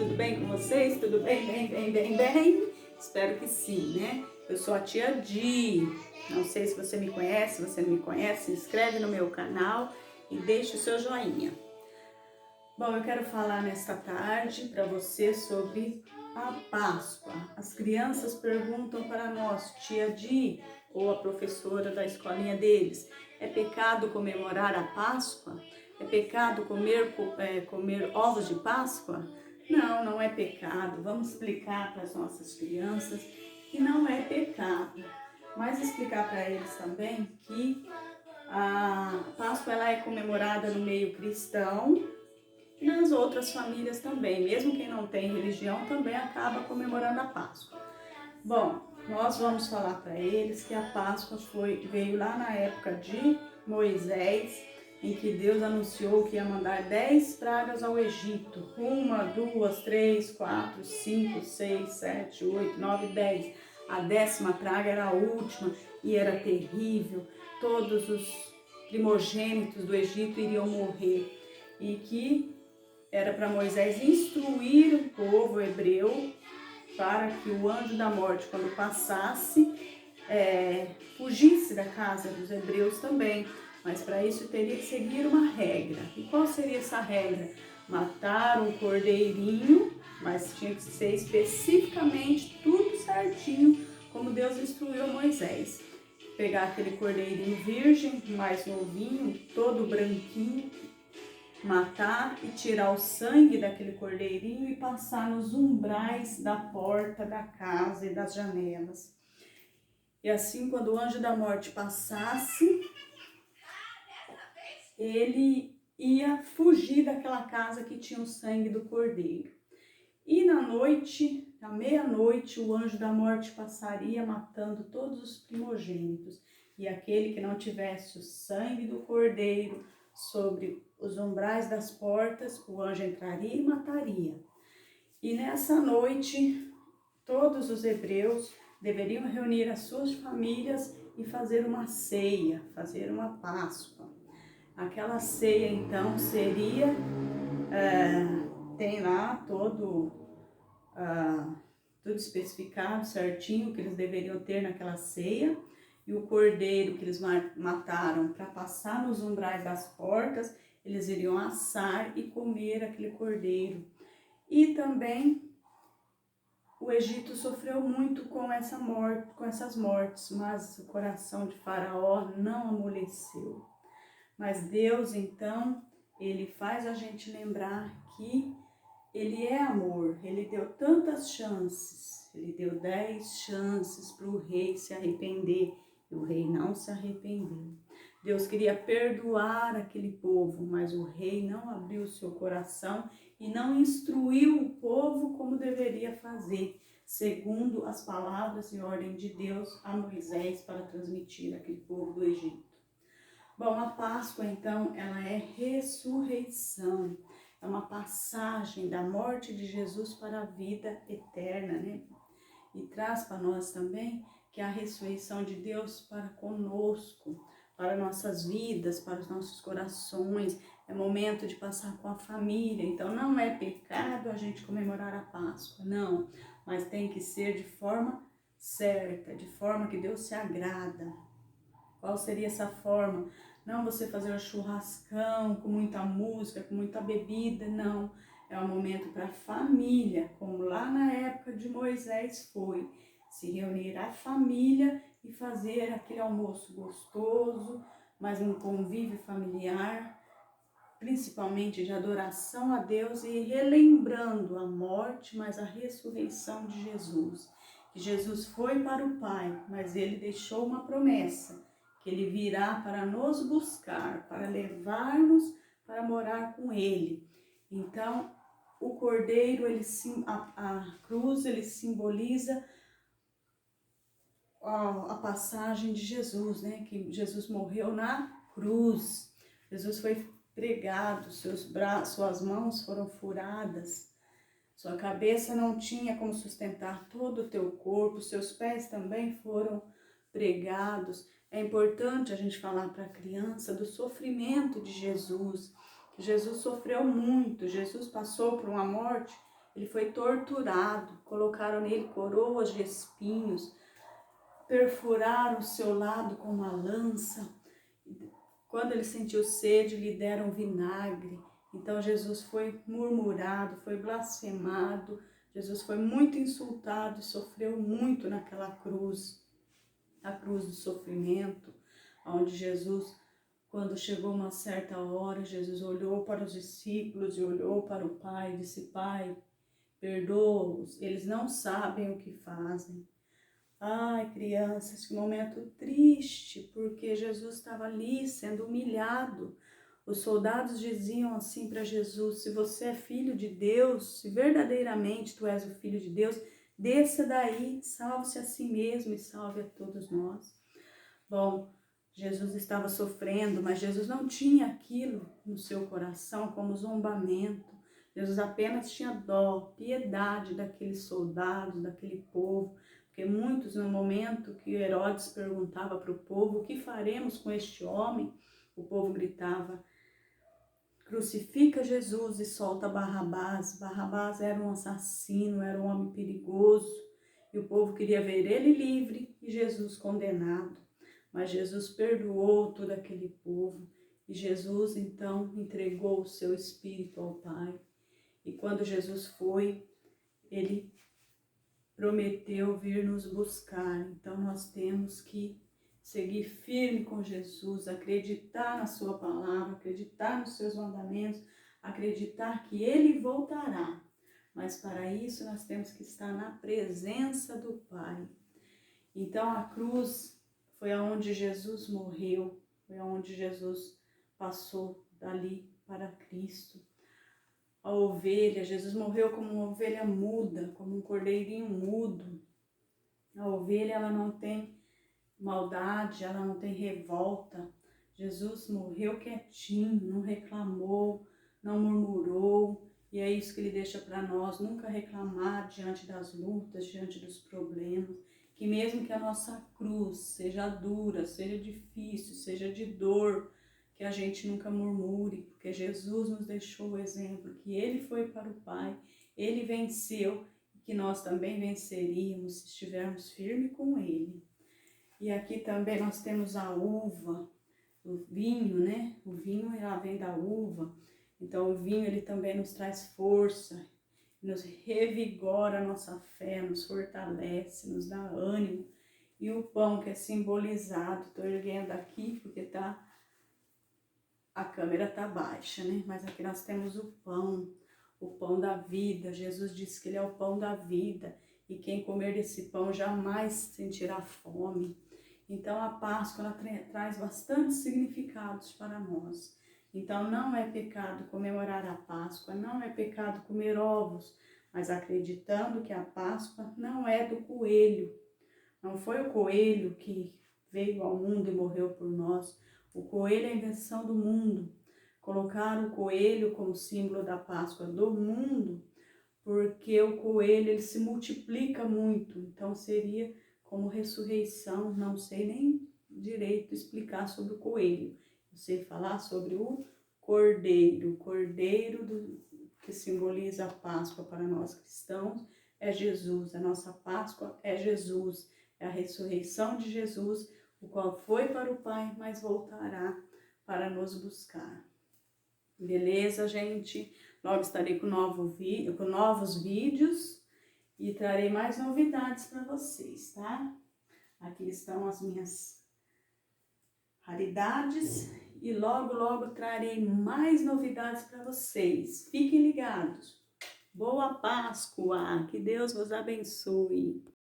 Tudo bem com vocês? Tudo bem, bem? Espero que sim, né? Eu sou a tia Di. Não sei se você me conhece, se você não me conhece, se inscreve no meu canal e deixe o seu joinha. Bom, eu quero falar nesta tarde para você sobre a Páscoa. As crianças perguntam para nós, tia Di, ou a professora da escolinha deles, é pecado comemorar a Páscoa? É pecado comer ovos de Páscoa? Não, não é pecado. Vamos explicar para as nossas crianças que não é pecado. Mas explicar para eles também que a Páscoa ela é comemorada no meio cristão e nas outras famílias também. Mesmo quem não tem religião também acaba comemorando a Páscoa. Bom, nós vamos falar para eles que a Páscoa veio lá na época de Moisés, em que Deus anunciou que ia mandar 10 pragas ao Egito. 1, 2, 3, 4, 5, 6, 7, 8, 9, 10. A 10ª praga era a última e era terrível. Todos os primogênitos do Egito iriam morrer. E que era para Moisés instruir o povo hebreu para que o anjo da morte, quando passasse, fugisse da casa dos hebreus também. Mas para isso teria que seguir uma regra. E qual seria essa regra? Matar um cordeirinho, mas tinha que ser especificamente tudo certinho, como Deus instruiu a Moisés. Pegar aquele cordeirinho virgem, mais novinho, todo branquinho, matar e tirar o sangue daquele cordeirinho e passar nos umbrais da porta da casa e das janelas. E assim, quando o anjo da morte passasse, ele ia fugir daquela casa que tinha o sangue do cordeiro. E na noite, à meia-noite, o anjo da morte passaria matando todos os primogênitos. E aquele que não tivesse o sangue do cordeiro sobre os umbrais das portas, o anjo entraria e mataria. E nessa noite, todos os hebreus deveriam reunir as suas famílias e fazer uma ceia, fazer uma Páscoa. Aquela ceia, então, seria, tem lá tudo especificado certinho que eles deveriam ter naquela ceia. E o cordeiro que eles mataram para passar nos umbrais das portas, eles iriam assar e comer aquele cordeiro. E também o Egito sofreu muito com essas mortes, mas o coração de Faraó não amoleceu. Mas Deus, então, ele faz a gente lembrar que ele é amor, ele deu tantas chances, ele deu 10 chances para o rei se arrepender, e o rei não se arrependeu. Deus queria perdoar aquele povo, mas o rei não abriu seu coração e não instruiu o povo como deveria fazer, segundo as palavras e ordem de Deus a Moisés para transmitir àquele povo do Egito. Bom, a Páscoa, então, ela é ressurreição. É uma passagem da morte de Jesus para a vida eterna, né? E traz para nós também que a ressurreição de Deus para conosco, para nossas vidas, para os nossos corações. É momento de passar com a família. Então, não é pecado a gente comemorar a Páscoa, não. Mas tem que ser de forma certa, de forma que Deus se agrada. Qual seria essa forma? Não você fazer um churrascão com muita música, com muita bebida, não. É um momento para a família, como lá na época de Moisés foi. Se reunir a família e fazer aquele almoço gostoso, mas um convívio familiar, principalmente de adoração a Deus e relembrando a morte, mas a ressurreição de Jesus. Que Jesus foi para o Pai, mas ele deixou uma promessa, que ele virá para nos buscar, para levar-nos para morar com ele. Então, o cordeiro, a cruz, ele simboliza a passagem de Jesus, né? Que Jesus morreu na cruz. Jesus foi pregado, suas mãos foram furadas, sua cabeça não tinha como sustentar todo o teu corpo, seus pés também foram pregados. É importante a gente falar para a criança do sofrimento de Jesus. Jesus sofreu muito, Jesus passou por uma morte ele foi torturado, colocaram nele coroas de espinhos, perfuraram o seu lado com uma lança. Quando ele sentiu sede, lhe deram vinagre. Então Jesus foi murmurado, foi blasfemado, Jesus foi muito insultado e sofreu muito naquela cruz, a cruz do sofrimento, onde Jesus, quando chegou uma certa hora, Jesus olhou para os discípulos e olhou para o Pai e disse: Pai, perdoa-os, eles não sabem o que fazem. Ai, crianças, que momento triste, porque Jesus estava ali sendo humilhado. Os soldados diziam assim para Jesus: se você é filho de Deus, se verdadeiramente tu és o filho de Deus, desça daí, salve-se a si mesmo e salve a todos nós. Bom, Jesus estava sofrendo, mas Jesus não tinha aquilo no seu coração como zombamento. Jesus apenas tinha dó, piedade daqueles soldados, daquele povo, porque muitos, no momento que Herodes perguntava para o povo: o que faremos com este homem? O povo gritava: crucifica Jesus e solta Barrabás. Barrabás era um assassino, era um homem perigoso, e o povo queria ver ele livre e Jesus condenado. Mas Jesus perdoou todo aquele povo, e Jesus então entregou o seu espírito ao Pai. E quando Jesus foi, ele prometeu vir nos buscar. Então nós temos que seguir firme com Jesus, acreditar na sua palavra, acreditar nos seus mandamentos, acreditar que ele voltará. Mas para isso nós temos que estar na presença do Pai. Então a cruz foi aonde Jesus morreu, foi aonde Jesus passou dali para Cristo. A ovelha, Jesus morreu como uma ovelha muda, como um cordeirinho mudo. A ovelha, ela não tem maldade, ela não tem revolta. Jesus morreu quietinho, não reclamou, não murmurou. E é isso que ele deixa para nós, nunca reclamar diante das lutas, diante dos problemas. Que mesmo que a nossa cruz seja dura, seja difícil, seja de dor, que a gente nunca murmure, porque Jesus nos deixou o exemplo, que ele foi para o Pai, ele venceu, e que nós também venceríamos se estivermos firmes com ele. E aqui também nós temos a uva, o vinho, né? O vinho ela vem da uva, então o vinho ele também nos traz força, nos revigora a nossa fé, nos fortalece, nos dá ânimo. E o pão que é simbolizado, estou erguendo aqui porque a câmera está baixa, né? Mas aqui nós temos o pão da vida. Jesus disse que ele é o pão da vida e quem comer desse pão jamais sentirá fome. Então a Páscoa ela traz bastante significados para nós. Então não é pecado comemorar a Páscoa, não é pecado comer ovos, mas acreditando que a Páscoa não é do coelho. Não foi o coelho que veio ao mundo e morreu por nós. O coelho é a invenção do mundo. Colocaram o coelho como símbolo da Páscoa do mundo, porque o coelho ele se multiplica muito. Então seria como ressurreição, não sei nem direito explicar sobre o coelho. Eu sei falar sobre o cordeiro. O cordeiro que simboliza a Páscoa para nós cristãos é Jesus. A nossa Páscoa é Jesus. É a ressurreição de Jesus, o qual foi para o Pai, mas voltará para nos buscar. Beleza, gente? Logo estarei com novos vídeos e trarei mais novidades para vocês, tá? Aqui estão as minhas raridades e logo trarei mais novidades para vocês. Fiquem ligados. Boa Páscoa! Que Deus vos abençoe!